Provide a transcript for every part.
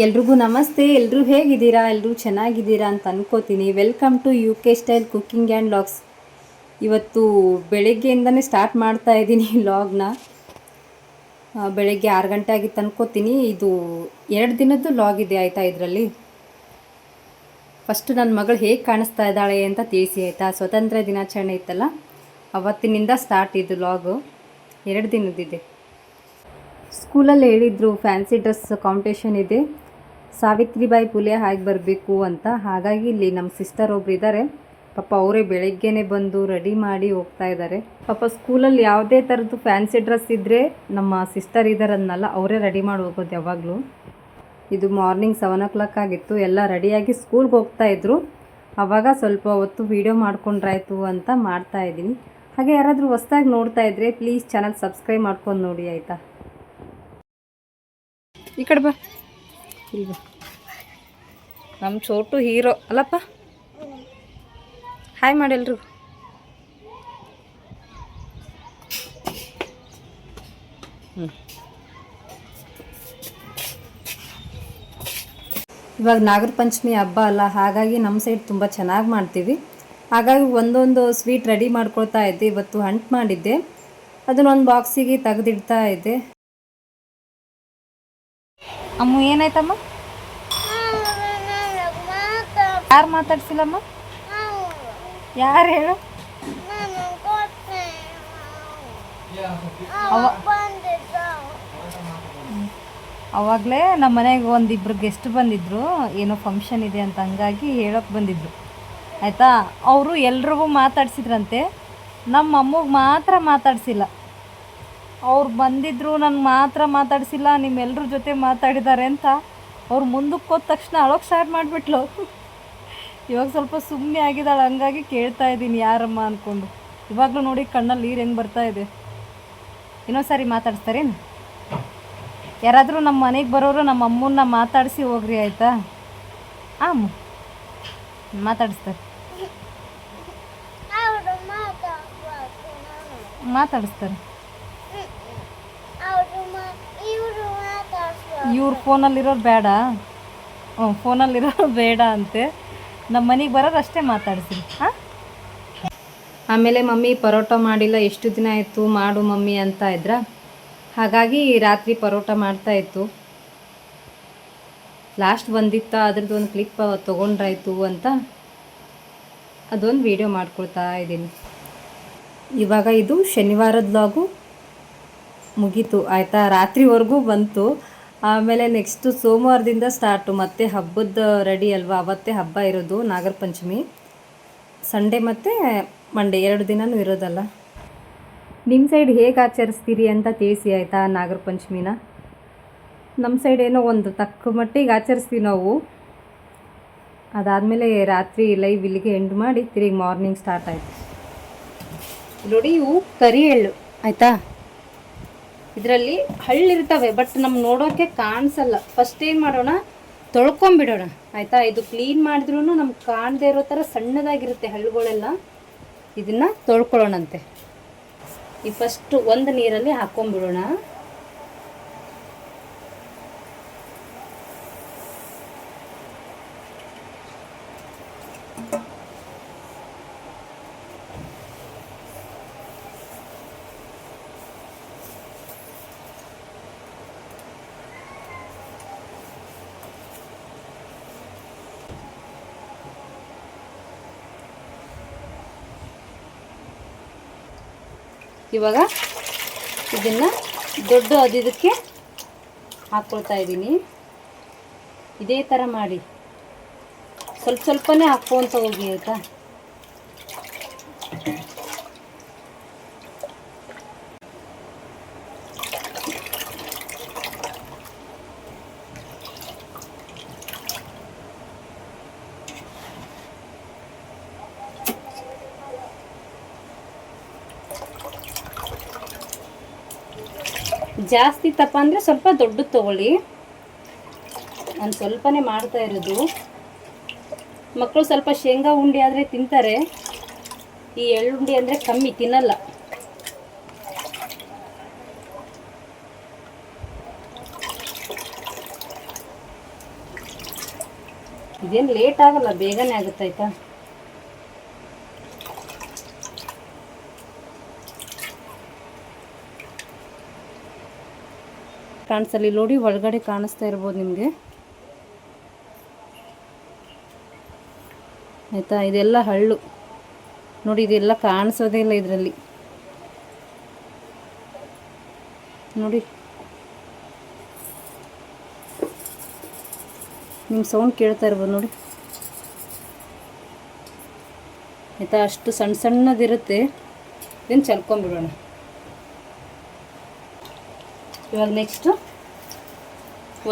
ಎಲ್ರಿಗೂ ನಮಸ್ತೆ. ಎಲ್ಲರೂ ಹೇಗಿದ್ದೀರಾ? ಎಲ್ಲರೂ ಚೆನ್ನಾಗಿದ್ದೀರಾ ಅಂತ ಅನ್ಕೋತೀನಿ. Welcome to UK style cooking and vlogs. ಇವತ್ತು ಬೆಳಗ್ಗೆಯಿಂದನೇ ಸ್ಟಾರ್ಟ್ ಮಾಡ್ತಾ ಇದ್ದೀನಿ ವ್ಲಾಗ್ನ. ಬೆಳಗ್ಗೆ 6 ಗಂಟೆ ಆಗಿತ್ತು ಅನ್ಕೋತೀನಿ. ಇದು 2 ದಿನದ್ದು ವ್ಲಾಗ್ ಇದೆ ಆಯಿತಾ. ಇದರಲ್ಲಿ ಫಸ್ಟು ನನ್ನ ಮಗಳು ಹೇಗೆ ಕಾಣಿಸ್ತಾ ಇದ್ದಾಳೆ ಅಂತ ತಿಳಿಸಿ ಆಯಿತಾ. ಸ್ವತಂತ್ರ ದಿನಾಚರಣೆ ಇತ್ತಲ್ಲ, ಅವತ್ತಿನಿಂದ ಸ್ಟಾರ್ಟ್ ಇದು ವ್ಲಾಗು. 2 ದಿನದಿದೆ. ಸ್ಕೂಲಲ್ಲಿ ಹೇಳಿದರು ಫ್ಯಾನ್ಸಿ ಡ್ರೆಸ್ ಕಾಂಪಿಟೇಷನ್ ಇದೆ, ಸಾವಿತ್ರಿಬಾಯಿ ಫುಲೆ ಹಾಗೆ ಬರಬೇಕು ಅಂತ. ಹಾಗಾಗಿ ಇಲ್ಲಿ ನಮ್ಮ ಸಿಸ್ಟರ್ ಒಬ್ರು ಇದ್ದಾರೆ ಪಾಪ, ಅವರೇ ಬೆಳಗ್ಗೆನೇ ಬಂದು ರೆಡಿ ಮಾಡಿ ಹೋಗ್ತಾ ಇದ್ದಾರೆ. ಪಾಪ ಸ್ಕೂಲಲ್ಲಿ ಯಾವುದೇ ಥರದ್ದು ಫ್ಯಾನ್ಸಿ ಡ್ರೆಸ್ ಇದ್ದರೆ ನಮ್ಮ ಸಿಸ್ಟರ್ ಇದ್ದಾರನ್ನಲ್ಲ, ಅವರೇ ರೆಡಿ ಮಾಡಿ ಹೋಗೋದು ಯಾವಾಗಲೂ. ಇದು ಮಾರ್ನಿಂಗ್ 7 o'clock ಆಗಿತ್ತು. ಎಲ್ಲ ರೆಡಿಯಾಗಿ ಸ್ಕೂಲ್ಗೆ ಹೋಗ್ತಾಯಿದ್ರು. ಆವಾಗ ಸ್ವಲ್ಪ ಹೊತ್ತು ವೀಡಿಯೋ ಮಾಡ್ಕೊಂಡ್ರಾಯ್ತು ಅಂತ ಮಾಡ್ತಾಯಿದ್ದೀನಿ. ಹಾಗೆ ಯಾರಾದರೂ ಹೊಸ್ದಾಗಿ ನೋಡ್ತಾ ಇದ್ದರೆ ಪ್ಲೀಸ್ ಚಾನಲ್ ಸಬ್ಸ್ಕ್ರೈಬ್ ಮಾಡ್ಕೊಂಡು ನೋಡಿ ಆಯಿತಾ. ಈ ಕಡೆ ಬಾ, ಇಲ್ಲಿ ಬಾ. ನಮ್ಮ ಚೋಟು ಹೀರೋ ಅಲ್ಲಪ್ಪ. ಹಾಯ್ ಮಾಡಿ ಎಲ್ರು. ಇವಾಗ ನಾಗರ ಪಂಚಮಿ ಹಬ್ಬ ಅಲ್ಲ, ಹಾಗಾಗಿ ನಮ್ಮ ಸೈಡ್ ತುಂಬ ಚೆನ್ನಾಗಿ ಮಾಡ್ತೀವಿ. ಹಾಗಾಗಿ ಒಂದೊಂದು ಸ್ವೀಟ್ ರೆಡಿ ಮಾಡ್ಕೊಳ್ತಾ ಇದ್ದೆ. ಇವತ್ತು ಹಂಟ್ ಮಾಡಿದ್ದೆ, ಅದನ್ನೊಂದು ಬಾಕ್ಸಿಗೆ ತೆಗೆದಿಡ್ತಾ ಇದ್ದೆ. ಅಮ್ಮ ಏನಾಯ್ತಮ್ಮ? ಯಾರು ಮಾತಾಡ್ಸಿಲ್ಲಮ್ಮ? ಯಾರು ಹೇಳು? ಅವಾಗಲೇ ನಮ್ಮ ಮನೆಗೆ ಒಂದಿಬ್ಬರು ಗೆಸ್ಟ್ ಬಂದಿದ್ದರು, ಏನೋ ಫಂಕ್ಷನ್ ಇದೆ ಅಂತ, ಹಂಗಾಗಿ ಹೇಳೋಕ್ಕೆ ಬಂದಿದ್ರು ಆಯಿತಾ. ಅವರು ಎಲ್ರಿಗೂ ಮಾತಾಡ್ಸಿದ್ರಂತೆ, ನಮ್ಮ ಅಮ್ಮಗೆ ಮಾತ್ರ ಮಾತಾಡಿಸಿಲ್ಲ. ಅವ್ರು ಬಂದಿದ್ದರು, ನನಗೆ ಮಾತ್ರ ಮಾತಾಡಿಸಿಲ್ಲ, ನಿಮ್ಮೆಲ್ಲರ ಜೊತೆ ಮಾತಾಡಿದ್ದಾರೆ ಅಂತ ಅವ್ರು ಮುಂದಕ್ಕೆ ಹೋದ ತಕ್ಷಣ ಅಳೋಕ್ಕೆ ಸ್ಟಾರ್ಟ್ ಮಾಡಿಬಿಟ್ಲು. ಇವಾಗ ಸ್ವಲ್ಪ ಸುಮ್ಮನೆ ಆಗಿದ್ದಾಳೆ, ಹಂಗಾಗಿ ಕೇಳ್ತಾ ಇದ್ದೀನಿ ಯಾರಮ್ಮ ಅಂದ್ಕೊಂಡು. ಇವಾಗಲೂ ನೋಡಿ ಕಣ್ಣಲ್ಲಿ ನೀರು ಹೆಂಗೆ ಬರ್ತಾ ಇದೆ. ಇನ್ನೊಂದು ಸಾರಿ ಮಾತಾಡಿಸ್ತಾರೇನು? ಯಾರಾದರೂ ನಮ್ಮ ಮನೆಗೆ ಬರೋರು ನಮ್ಮ ಅಮ್ಮನ್ನ ಮಾತಾಡಿಸಿ ಹೋಗ್ರಿ ಆಯಿತಾ. ಅಮ್ಮ ಮಾತಾಡಿಸ್ತಾರೆ, ಮಾತಾಡಿಸ್ತಾರೆ. ಇವ್ರು ಫೋನಲ್ಲಿರೋರು ಬೇಡ, ಫೋನಲ್ಲಿರೋರು ಬೇಡ ಅಂತೆ. ನಮ್ಮ ಮನೆಗೆ ಬರೋರು ಅಷ್ಟೇ ಮಾತಾಡ್ಸಿ. ಹಾಂ. ಆಮೇಲೆ ಮಮ್ಮಿ ಪರೋಟ ಮಾಡಿಲ್ಲ, ಎಷ್ಟು ದಿನ ಆಯಿತು ಮಾಡು ಮಮ್ಮಿ ಅಂತ ಇದ್ರ. ಹಾಗಾಗಿ ರಾತ್ರಿ ಪರೋಟ ಮಾಡ್ತಾಯಿತ್ತು. ಲಾಸ್ಟ್ ಬಂದಿತ್ತ, ಅದ್ರದ್ದು ಒಂದು ಕ್ಲಿಪ್ ತೊಗೊಂಡ್ರಾಯ್ತು ಅಂತ ಅದೊಂದು ವೀಡಿಯೋ ಮಾಡ್ಕೊಳ್ತಾ ಇದ್ದೀನಿ. ಇವಾಗ ಇದು ಶನಿವಾರದ ವ್ಲಾಗು ಮುಗೀತು ಆಯಿತಾ. ರಾತ್ರಿವರೆಗೂ ಬಂತು. ಆಮೇಲೆ ನೆಕ್ಸ್ಟು ಸೋಮವಾರದಿಂದ ಸ್ಟಾರ್ಟು, ಮತ್ತೆ ಹಬ್ಬದ ರೆಡಿ ಅಲ್ವಾ. ಅವತ್ತೇ ಹಬ್ಬ ಇರೋದು ನಾಗರ ಪಂಚಮಿ. ಸಂಡೇ ಮತ್ತು ಮಂಡೇ 2 ದಿನವೂ ಇರೋದಲ್ಲ. ನಿಮ್ಮ ಸೈಡ್ ಹೇಗೆ ಆಚರಿಸ್ತೀರಿ ಅಂತ ತಿಳಿಸಿ ಆಯಿತಾ ನಾಗರ ಪಂಚಮಿನ. ನಮ್ಮ ಸೈಡ್ ಏನೋ ಒಂದು ತಕ್ಕ ಮಟ್ಟಿಗೆ ಆಚರಿಸ್ತೀವಿ ನಾವು. ಅದಾದಮೇಲೆ ರಾತ್ರಿ ಲೈವ್ ಇಲ್ಲಿಗೆ ಎಂಡ್ ಮಾಡಿ ತಿರುಗಿ ಮಾರ್ನಿಂಗ್ ಸ್ಟಾರ್ಟ್ ಆಯಿತು. ನೋಡಿ, ಇವು ಕರಿ ಎಳ್ಳು ಆಯಿತಾ. ಇದರಲ್ಲಿ ಹಳ್ಳಿರ್ತವೆ, ಬಟ್ ನಮ್ಗೆ ನೋಡೋಕ್ಕೆ ಕಾಣಿಸಲ್ಲ. ಫಸ್ಟ್ ಏನು ಮಾಡೋಣ, ತೊಳ್ಕೊಂಬಿಡೋಣ ಆಯಿತಾ. ಇದು ಕ್ಲೀನ್ ಮಾಡಿದ್ರೂ ನಮ್ಗೆ ಕಾಣದೇ ಇರೋ ಥರ ಸಣ್ಣದಾಗಿರುತ್ತೆ ಹಳ್ಳುಗಳೆಲ್ಲ. ಇದನ್ನು ತೊಳ್ಕೊಳ್ಳೋಣಂತೆ. ಈ ಫಸ್ಟು ಒಂದು ನೀರಲ್ಲಿ ಹಾಕ್ಕೊಂಬಿಡೋಣ. ಇವಾಗ ಇದನ್ನು ದೊಡ್ಡ ಅದಕ್ಕೆ ಹಾಕ್ಕೊಳ್ತಾ ಇದ್ದೀನಿ. ಇದೇ ಥರ ಮಾಡಿ ಸ್ವಲ್ಪ ಸ್ವಲ್ಪನೇ ಹಾಕ್ಕೊತ ಹೋಗಿ ಆಯಿತಾ. ಜಾಸ್ತಿ ತಪ್ಪ ಅಂದರೆ ಸ್ವಲ್ಪ ದೊಡ್ಡದು ತೊಗೊಳ್ಳಿ. ನಾನು ಸ್ವಲ್ಪನೇ ಮಾಡ್ತಾ ಇರೋದು. ಮಕ್ಕಳು ಸ್ವಲ್ಪ ಶೇಂಗಾ ಉಂಡೆ ಆದರೆ ತಿಂತಾರೆ, ಈ ಎಳ್ಳುಂಡೆ ಅಂದರೆ ಕಮ್ಮಿ ತಿನ್ನಲ್ಲ. ಇದೇನು ಲೇಟ್ ಆಗಲ್ಲ, ಬೇಗನೆ ಆಗುತ್ತಾಯ್ತಾ. ಕಾಣಿಸಲಿ ನೋಡಿ, ಒಳಗಡೆ ಕಾಣಿಸ್ತಾ ಇರ್ಬೋದು ನಿಮಗೆ ಆಯಿತಾ. ಇದೆಲ್ಲ ಹಳ್ಳು ನೋಡಿ, ಇದೆಲ್ಲ ಕಾಣಿಸೋದೇ ಇಲ್ಲ ಇದರಲ್ಲಿ ನೋಡಿ. ನಿಮ್ಮ ಸೌಂಡ್ ಕೇಳ್ತಾ ಇರ್ಬೋದು ನೋಡಿ ಆಯಿತಾ. ಅಷ್ಟು ಸಣ್ಣ ಸಣ್ಣದಿರುತ್ತೆ. ಇದನ್ನು ಚಲ್ಕೊಂಬಿಡೋಣ. ಇವಾಗ ನೆಕ್ಸ್ಟು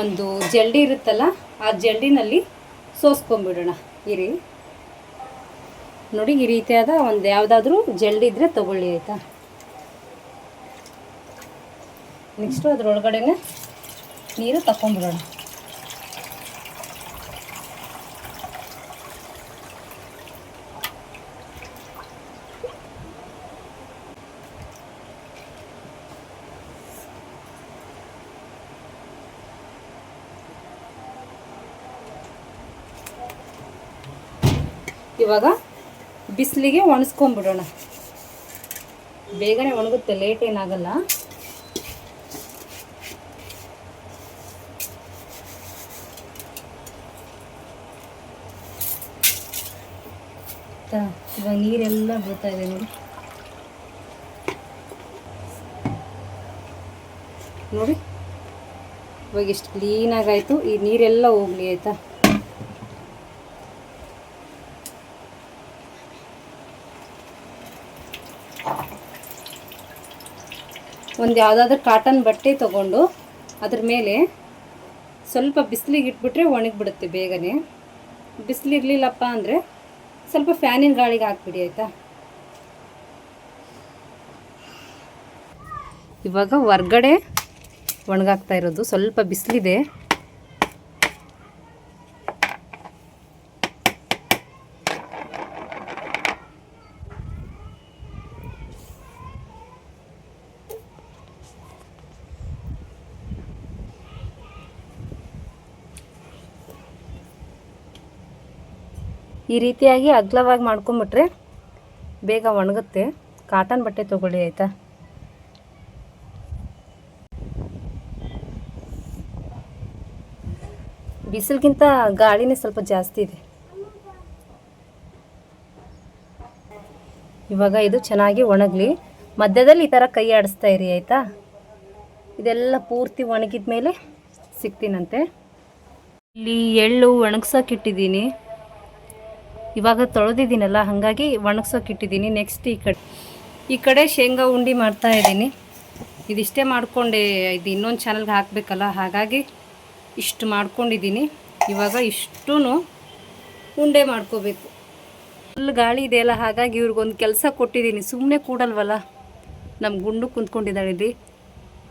ಒಂದು ಜಲ್ಡಿ ಇರುತ್ತಲ್ಲ, ಆ ಜಲ್ಡಿನಲ್ಲಿ ಸೋಸ್ಕೊಂಬಿಡೋಣ. ಇರಿ ನೋಡಿ, ಈ ರೀತಿಯಾದ ಒಂದು ಯಾವುದಾದ್ರೂ ಜಲ್ಡಿ ಇದ್ದರೆ ತಗೊಳ್ಳಿ ಆಯಿತಾ. ನೆಕ್ಸ್ಟು ಅದರೊಳಗಡೆ ನೀರು ತಗೊಂಬಿಡೋಣ. ಇವಾಗ ಬಿಸಿಲಿಗೆ ಒಣಸ್ಕೊಂಬಿಡೋಣ. ಬೇಗನೆ ಒಣಗುತ್ತೆ, ಲೇಟ್ ಏನಾಗಲ್ಲ. ಇವಾಗ ನೀರೆಲ್ಲ ಬೀಳ್ತಾ ಇದೆ ನೋಡಿ ನೋಡಿ. ಇವಾಗ ಎಷ್ಟು ಕ್ಲೀನಾಗಾಯಿತು. ಈ ನೀರೆಲ್ಲ ಹೋಗಲಿ ಆಯಿತಾ. ಒಂದು ಯಾವುದಾದ್ರೂ ಕಾಟನ್ ಬಟ್ಟೆ ತೊಗೊಂಡು ಅದ್ರ ಮೇಲೆ ಸ್ವಲ್ಪ ಬಿಸಿಲಿಗೆ ಇಟ್ಬಿಟ್ರೆ ಒಣಗಿಬಿಡುತ್ತೆ ಬೇಗನೆ. ಬಿಸಿಲಿರಲಿಲ್ಲಪ್ಪ ಅಂದರೆ ಸ್ವಲ್ಪ ಫ್ಯಾನಿನ ಗಾಳಿಗೆ ಹಾಕ್ಬಿಡಿ ಆಯಿತಾ. ಇವಾಗ ಹೊರ್ಗಡೆ ಒಣಗಾಕ್ತಾ ಇರೋದು, ಸ್ವಲ್ಪ ಬಿಸಿಲಿದೆ. ಈ ರೀತಿಯಾಗಿ ಅಗಲವಾಗಿ ಮಾಡ್ಕೊಂಬಿಟ್ರೆ ಬೇಗ ಒಣಗುತ್ತೆ. ಕಾಟನ್ ಬಟ್ಟೆ ತೊಗೊಳ್ಳಿ ಆಯಿತಾ. ಬಿಸಿಲಿಗಿಂತ ಗಾಳಿನೇ ಸ್ವಲ್ಪ ಜಾಸ್ತಿ ಇದೆ. ಇವಾಗ ಇದು ಚೆನ್ನಾಗಿ ಒಣಗಲಿ. ಮಧ್ಯದಲ್ಲಿ ಈ ಥರ ಕೈ ಆಡಿಸ್ತಾ ಇರಿ ಆಯಿತಾ. ಇದೆಲ್ಲ ಪೂರ್ತಿ ಒಣಗಿದ ಮೇಲೆ ಸಿಗ್ತೀನಂತೆ. ಇಲ್ಲಿ ಎಳ್ಳು ಒಣಗ್ಸೋಕ್ಕಿಟ್ಟಿದ್ದೀನಿ. ಇವಾಗ ತೊಳೆದಿದ್ದೀನಲ್ಲ, ಹಾಗಾಗಿ ಒಣಗ್ಸೋಕ್ಕಿಟ್ಟಿದ್ದೀನಿ. ನೆಕ್ಸ್ಟ್ ಈ ಕಡೆ ಶೇಂಗಾ ಉಂಡೆ ಮಾಡ್ತಾಯಿದ್ದೀನಿ. ಇದಿಷ್ಟೇ ಮಾಡಿಕೊಂಡೆ, ಇದು ಇನ್ನೊಂದು ಚಾನಲ್ಗೆ ಹಾಕಬೇಕಲ್ಲ, ಹಾಗಾಗಿ ಇಷ್ಟು ಮಾಡ್ಕೊಂಡಿದ್ದೀನಿ. ಇವಾಗ ಇಷ್ಟೂ ಉಂಡೆ ಮಾಡ್ಕೋಬೇಕು. ಫುಲ್ ಗಾಳಿ ಇದೆಯಲ್ಲ, ಹಾಗಾಗಿ ಇವ್ರಿಗೊಂದು ಕೆಲಸ ಕೊಟ್ಟಿದ್ದೀನಿ. ಸುಮ್ಮನೆ ಕೂಡಲ್ವಲ್ಲ. ನಮ್ಮ ಗುಂಡು ಕುಂತ್ಕೊಂಡಿದ್ದಾಳೆ ಇಲ್ಲಿ.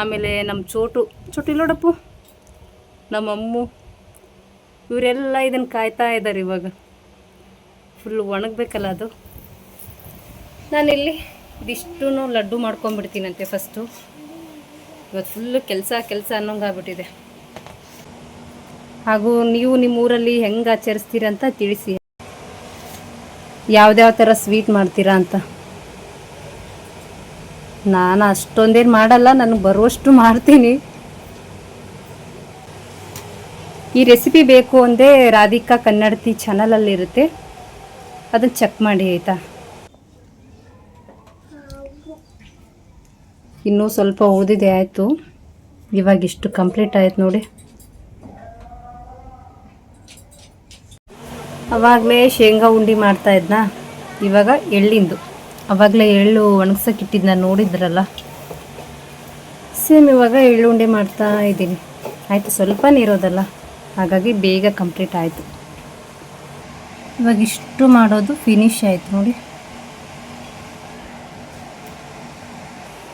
ಆಮೇಲೆ ನಮ್ಮ ಚೋಟು ನೋಡಪ್ಪು, ನಮ್ಮ ಅಮ್ಮು, ಇವರೆಲ್ಲ ಇದನ್ನು ಕಾಯ್ತಾ ಇದ್ದಾರೆ. ಇವಾಗ ಫುಲ್ಲು ಒಣಗಬೇಕಲ್ಲ ಅದು. ನಾನಿಲ್ಲಿ ಇದಿಷ್ಟೂ ಲಡ್ಡು ಮಾಡ್ಕೊಂಬಿಡ್ತೀನಂತೆ ಫಸ್ಟು. ಇವತ್ತು ಫುಲ್ಲು ಕೆಲಸ ಅನ್ನೋಂಗೆ ಆಗ್ಬಿಟ್ಟಿದೆ. ಹಾಗೂ ನೀವು ನಿಮ್ಮ ಊರಲ್ಲಿ ಹೆಂಗೆ ಆಚರಿಸ್ತೀರ ಅಂತ ತಿಳಿಸಿ. ಯಾವ್ದ್ಯಾವ ಥರ ಸ್ವೀಟ್ ಮಾಡ್ತೀರಾ ಅಂತ. ನಾನು ಅಷ್ಟೊಂದೇನು ಮಾಡಲ್ಲ, ನನಗೆ ಬರುವಷ್ಟು ಮಾಡ್ತೀನಿ. ಈ ರೆಸಿಪಿ ಬೇಕು ಅಂದರೆ ರಾಧಿಕಾ ಕನ್ನಡತಿ ಚಾನಲಲ್ಲಿರುತ್ತೆ, ಅದನ್ನು ಚೆಕ್ ಮಾಡಿ ಆಯಿತಾ. ಇನ್ನೂ ಸ್ವಲ್ಪ ಉಳಿದಿದೆ. ಆಯಿತು, ಇವಾಗ ಇಷ್ಟು ಕಂಪ್ಲೀಟ್ ಆಯ್ತು ನೋಡಿ. ಆವಾಗಲೇ ಶೇಂಗಾ ಉಂಡೆ ಮಾಡ್ತಾಯಿದ್ನಾ, ಇವಾಗ ಎಳ್ಳಿಂದು. ಆವಾಗಲೇ ಎಳ್ಳು ಒಣಗ್ಸೋಕ್ಕಿಟ್ಟಿದ್ದು ನೋಡಿದ್ರಲ್ಲ, ಸೇಮ್ ಇವಾಗ ಎಳ್ಳು ಉಂಡೆ ಮಾಡ್ತಾ ಇದ್ದೀನಿ. ಆಯಿತು, ಸ್ವಲ್ಪ ನೀರೋದಲ್ಲ, ಹಾಗಾಗಿ ಬೇಗ ಕಂಪ್ಲೀಟ್ ಆಯಿತು. ಇವಾಗ ಇಷ್ಟು ಮಾಡೋದು ಫಿನಿಶ್ ಆಯಿತು ನೋಡಿ.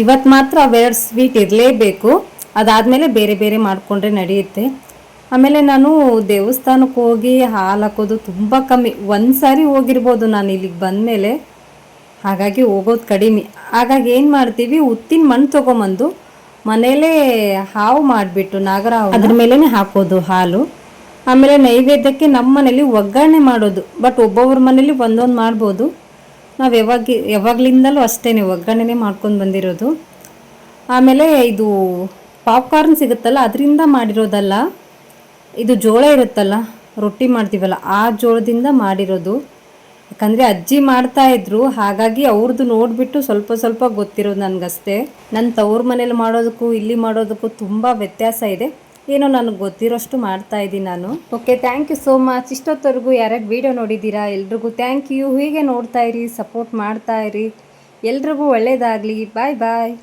ಇವತ್ತು ಮಾತ್ರ ಅವೆರಡು ಸ್ವೀಟ್ ಇರಲೇಬೇಕು. ಅದಾದಮೇಲೆ ಬೇರೆ ಬೇರೆ ಮಾಡಿಕೊಂಡ್ರೆ ನಡೆಯುತ್ತೆ. ಆಮೇಲೆ ನಾನು ದೇವಸ್ಥಾನಕ್ಕೆ ಹೋಗಿ ಹಾಲು ಹಾಕೋದು ತುಂಬ ಕಮ್ಮಿ. ಒಂದು ಸಾರಿ ಹೋಗಿರ್ಬೋದು ನಾನು ಇಲ್ಲಿಗೆ ಬಂದಮೇಲೆ, ಹಾಗಾಗಿ ಹೋಗೋದು ಕಡಿಮೆ. ಹಾಗಾಗಿ ಏನು ಮಾಡ್ತೀವಿ, ಉತ್ತಿನ ಮಣ್ಣು ತೊಗೊಂಬಂದು ಮನೇಲೇ ಹಾವು ಮಾಡಿಬಿಟ್ಟು ನಾಗರ ಹಾವು ಅದ್ರ ಮೇಲೇ ಹಾಕೋದು ಹಾಲು. ಆಮೇಲೆ ನೈವೇದ್ಯಕ್ಕೆ ನಮ್ಮ ಮನೇಲಿ ಒಗ್ಗರಣೆ ಮಾಡೋದು, ಬಟ್ ಒಬ್ಬೊಬ್ಬರ ಮನೇಲಿ ಒಂದೊಂದು ಮಾಡ್ಬೋದು. ನಾವು ಯಾವಾಗಲಿಂದಲೂ ಅಷ್ಟೇ ಒಗ್ಗರಣೆನೇ ಮಾಡ್ಕೊಂಡು ಬಂದಿರೋದು. ಆಮೇಲೆ ಇದು ಪಾಪ್ಕಾರ್ನ್ ಸಿಗುತ್ತಲ್ಲ, ಅದರಿಂದ ಮಾಡಿರೋದಲ್ಲ, ಇದು ಜೋಳ ಇರುತ್ತಲ್ಲ, ರೊಟ್ಟಿ ಮಾಡ್ತೀವಲ್ಲ, ಆ ಜೋಳದಿಂದ ಮಾಡಿರೋದು. ಯಾಕಂದರೆ ಅಜ್ಜಿ ಮಾಡ್ತಾಯಿದ್ರು, ಹಾಗಾಗಿ ಅವ್ರದ್ದು ನೋಡಿಬಿಟ್ಟು ಸ್ವಲ್ಪ ಸ್ವಲ್ಪ ಗೊತ್ತಿರೋದು ನನಗಷ್ಟೇ. ನನ್ನ ತವ್ರ ಮನೇಲಿ ಮಾಡೋದಕ್ಕೂ ಇಲ್ಲಿ ಮಾಡೋದಕ್ಕೂ ತುಂಬ ವ್ಯತ್ಯಾಸ ಇದೆ. ಏನೋ ನನಗೆ ಗೊತ್ತಿರೋಷ್ಟು ಮಾಡ್ತಾಯಿದ್ದೀನಿ ನಾನು. Okay, thank you so much. ಇಷ್ಟೊತ್ತವರೆಗೂ ಯಾರ್ಯಾರು ವೀಡಿಯೋ ನೋಡಿದ್ದೀರಾ ಎಲ್ರಿಗೂ ಥ್ಯಾಂಕ್ ಯು. ಹೀಗೆ ನೋಡ್ತಾಯಿರಿ, ಸಪೋರ್ಟ್ ಮಾಡ್ತಾಯಿರಿ. ಎಲ್ರಿಗೂ ಒಳ್ಳೆಯದಾಗಲಿ. ಬಾಯ್ ಬಾಯ್.